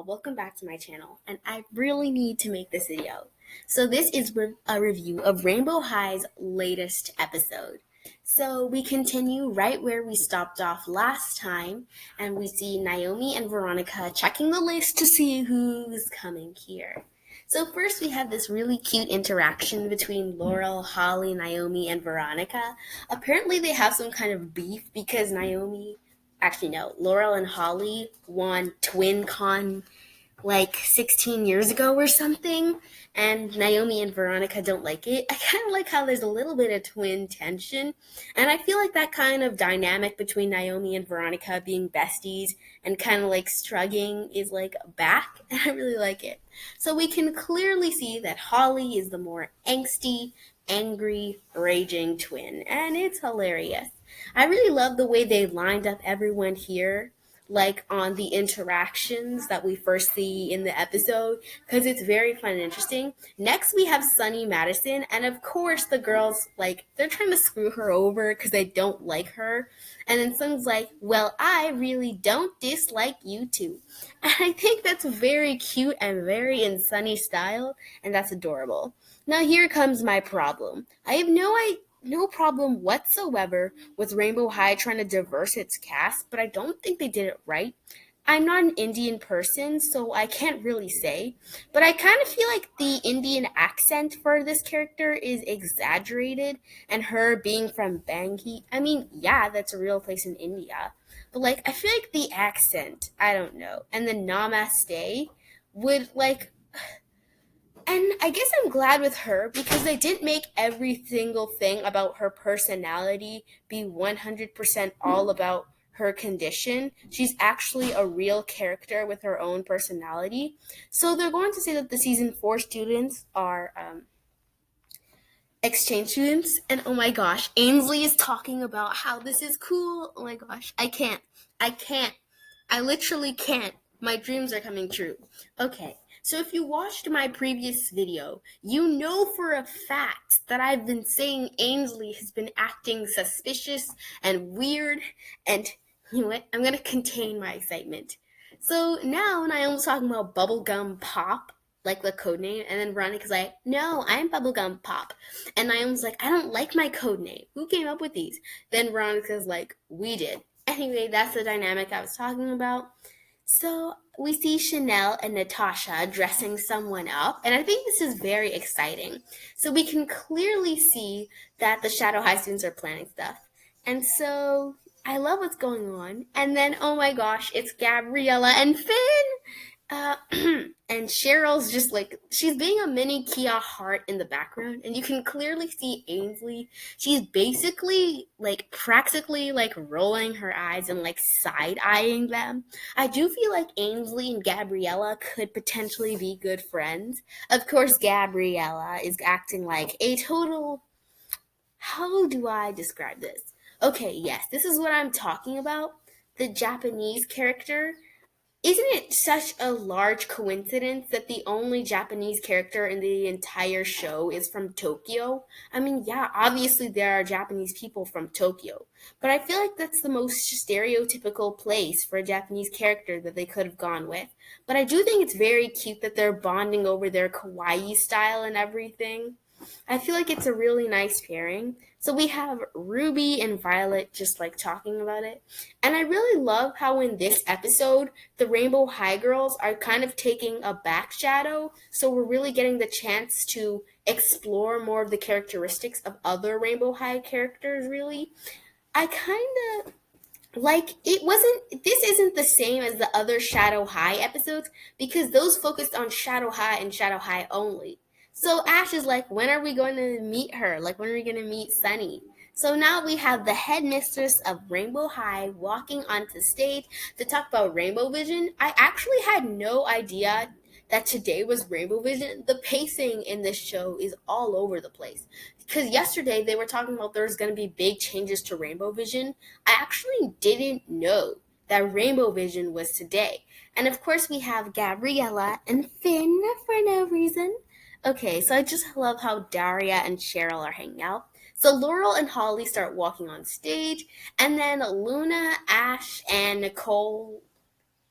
welcome back to my channel, and I really need to make this video. So this is a review of Rainbow High's latest episode. So we continue right where we stopped off last time, and we see Naomi and Veronica checking the list to see who's coming here. So first we have this really cute interaction between Laurel, Holly, Naomi, and Veronica. Apparently they have some kind of beef because Laurel and Holly won TwinCon like 16 years ago or something, and Naomi and Veronica don't like it. I kind of like how there's a little bit of twin tension, and I feel like that kind of dynamic between Naomi and Veronica being besties and kind of like struggling is like back, and I really like it. So we can clearly see that Holly is the more angsty, angry, raging twin, and it's hilarious. I really love the way they lined up everyone here, like on the interactions that we first see in the episode, because it's very fun and interesting. Next, we have Sunny Madison, and of course, the girls, they're trying to screw her over because they don't like her. And then Sunny's like, well, I really don't dislike you too. And I think that's very cute and very in Sunny style, and that's adorable. Now, here comes my problem. I have no problem whatsoever with Rainbow High trying to diverse its cast, but I don't think they did it right. I'm not an Indian person, so I can't really say, but I kind of feel like the Indian accent for this character is exaggerated, and her being from Bangi, yeah, that's a real place in India, but I feel like the accent, I don't know, and the namaste would and I guess I'm glad with her because they didn't make every single thing about her personality be 100% all about her condition. She's actually a real character with her own personality. So they're going to say that the season 4 students are exchange students. And oh my gosh, Ainsley is talking about how this is cool. Oh my gosh, I can't. I literally can't. My dreams are coming true. Okay. So if you watched my previous video, you know for a fact that I've been saying Ainsley has been acting suspicious and weird, and you know what? I'm going to contain my excitement. So now Naomi's talking about Bubblegum Pop, like the code name, and then Veronica's like, no, I'm Bubblegum Pop. And Naomi's like, I don't like my code name. Who came up with these? Then Veronica's like, we did. Anyway, that's the dynamic I was talking about. So we see Chanel and Natasha dressing someone up, and I think this is very exciting. So we can clearly see that the Shadow High students are planning stuff. And so I love what's going on. And then, oh my gosh, it's Gabriella and Finn! And Cheryl's just she's being a mini Kia Hart in the background, and you can clearly see Ainsley. She's basically, practically, rolling her eyes and, side-eyeing them. I do feel like Ainsley and Gabriella could potentially be good friends. Of course, Gabriella is acting like a total... How do I describe this? Okay, yes, this is what I'm talking about. The Japanese character. Isn't it such a large coincidence that the only Japanese character in the entire show is from Tokyo? Yeah, obviously there are Japanese people from Tokyo, but I feel like that's the most stereotypical place for a Japanese character that they could have gone with. But I do think it's very cute that they're bonding over their kawaii style and everything. I feel like it's a really nice pairing. So we have Ruby and Violet just talking about it. And I really love how in this episode, the Rainbow High girls are kind of taking a back shadow. So we're really getting the chance to explore more of the characteristics of other Rainbow High characters, really. I kind of this isn't the same as the other Shadow High episodes because those focused on Shadow High and Shadow High only. So Ash is like, when are we going to meet her? When are we going to meet Sunny? So now we have the headmistress of Rainbow High walking onto stage to talk about Rainbow Vision. I actually had no idea that today was Rainbow Vision. The pacing in this show is all over the place. Because yesterday they were talking about there's going to be big changes to Rainbow Vision. I actually didn't know that Rainbow Vision was today. And of course we have Gabriella and Finn for no reason. Okay, so I just love how Daria and Cheryl are hanging out. So Laurel and Holly start walking on stage, and then Luna, Ash, and Nicole,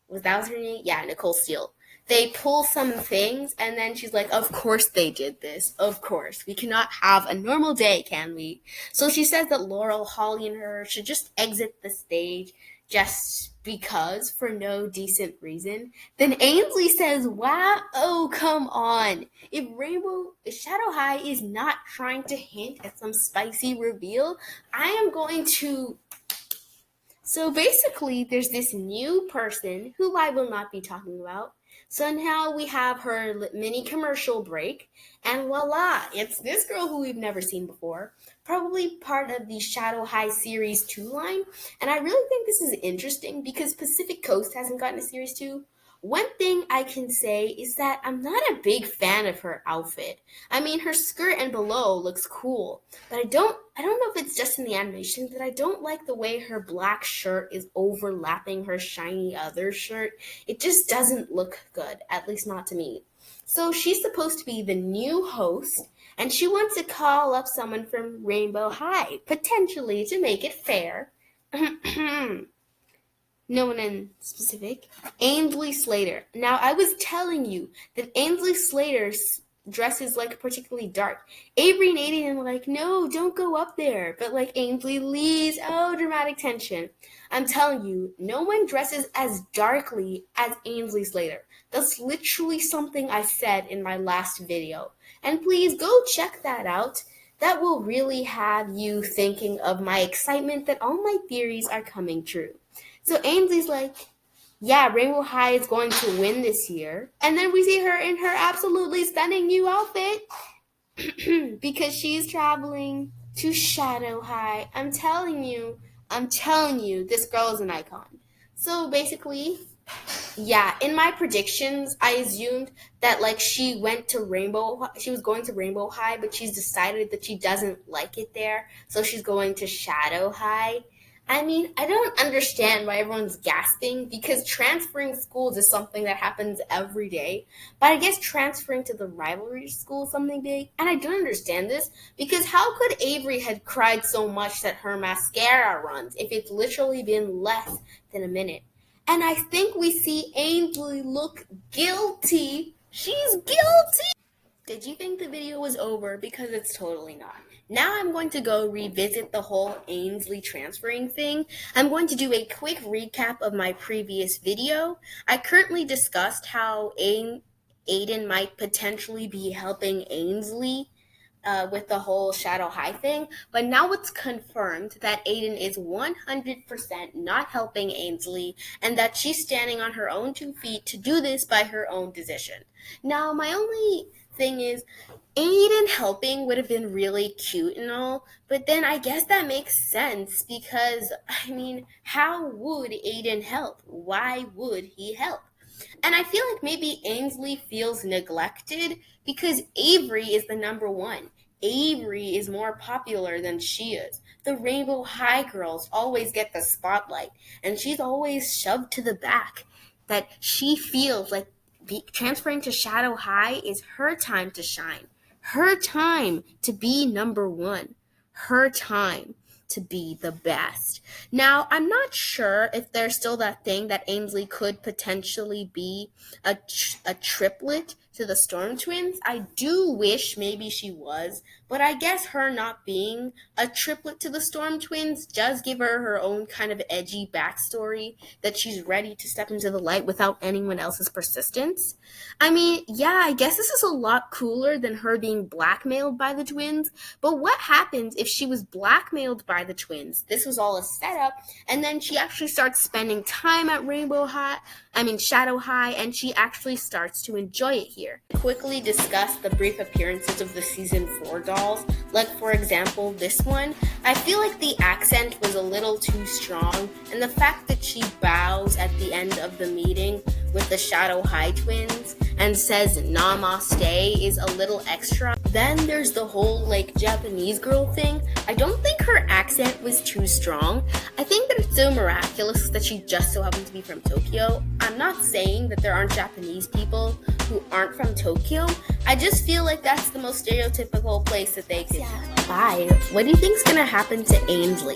was that her name? Yeah, Nicole Steele. they pull some things, and then she's like, of course they did this. Of course. We cannot have a normal day, can we? So she says that Laurel, Holly, and her should just exit the stage just because, for no decent reason. Then Ainsley says, wow, oh, come on. If Shadow High is not trying to hint at some spicy reveal, I am going to... So basically, there's this new person who I will not be talking about. So now we have her mini commercial break, and voila, it's this girl who we've never seen before, probably part of the Shadow High Series 2 line, and I really think this is interesting because Pacific Coast hasn't gotten a Series 2. One thing I can say is that I'm not a big fan of her outfit. I mean, her skirt and below looks cool, but I don't know if it's just in the animation that I don't like the way her black shirt is overlapping her shiny other shirt. It just doesn't look good, at least not to me. So she's supposed to be the new host, and she wants to call up someone from Rainbow High, potentially to make it fair. No one in specific. Ainsley Slater. Now, I was telling you that Ainsley Slater's dress is like particularly dark. Avery and Aiden are like, no, don't go up there. But like Ainsley leaves. Oh, dramatic tension. I'm telling you, no one dresses as darkly as Ainsley Slater. That's literally something I said in my last video. And please go check that out. That will really have you thinking of my excitement that all my theories are coming true. So Ainsley's like, yeah, Rainbow High is going to win this year. And then we see her in her absolutely stunning new outfit because she's traveling to Shadow High. I'm telling you, this girl is an icon. So basically, yeah, in my predictions, I assumed that like she was going to Rainbow High, but she's decided that she doesn't like it there. So she's going to Shadow High. I mean, I don't understand why everyone's gasping because transferring schools is something that happens every day. But I guess transferring to the rivalry school is something big. And I don't understand this because how could Avery had cried so much that her mascara runs if it's literally been less than a minute? And I think we see Ainsley look guilty. She's guilty! Did you think the video was over? Because it's totally not. Now I'm going to go revisit the whole Ainsley transferring thing. I'm going to do a quick recap of my previous video. I currently discussed how Aiden might potentially be helping Ainsley with the whole Shadow High thing, but now it's confirmed that Aiden is 100% not helping Ainsley and that she's standing on her own 2 feet to do this by her own decision. Now, my only thing is, Aiden helping would have been really cute and all, but then I guess that makes sense because, I mean, how would Aiden help? Why would he help? And I feel like maybe Ainsley feels neglected because Avery is the number one. Avery is more popular than she is. The Rainbow High girls always get the spotlight, and she's always shoved to the back. That she feels like transferring to Shadow High is her time to shine. Her time to be number one. Her time to be the best. Now, I'm not sure if there's still that thing that Ainsley could potentially be a triplet to the Storm Twins. I do wish maybe she was, but I guess her not being a triplet to the Storm Twins does give her own kind of edgy backstory that she's ready to step into the light without anyone else's persistence. I mean, yeah, I guess this is a lot cooler than her being blackmailed by the twins, but what happens if she was blackmailed by the twins? This was all a setup, and then she actually starts spending time at Shadow High, and she actually starts to enjoy it here. Quickly discuss the brief appearances of the season 4 dolls. Like, for example, this one. I feel like the accent was a little too strong, and the fact that she bows at the end of the meeting with the Shadow High twins and says namaste is a little extra. Then there's the whole Japanese girl thing. I don't think her accent was too strong. I think that it's so miraculous that she just so happens to be from Tokyo. I'm not saying that there aren't Japanese people who aren't from Tokyo. I just feel like that's the most stereotypical place that they could. Bye. What do you think's gonna happen to Ainsley?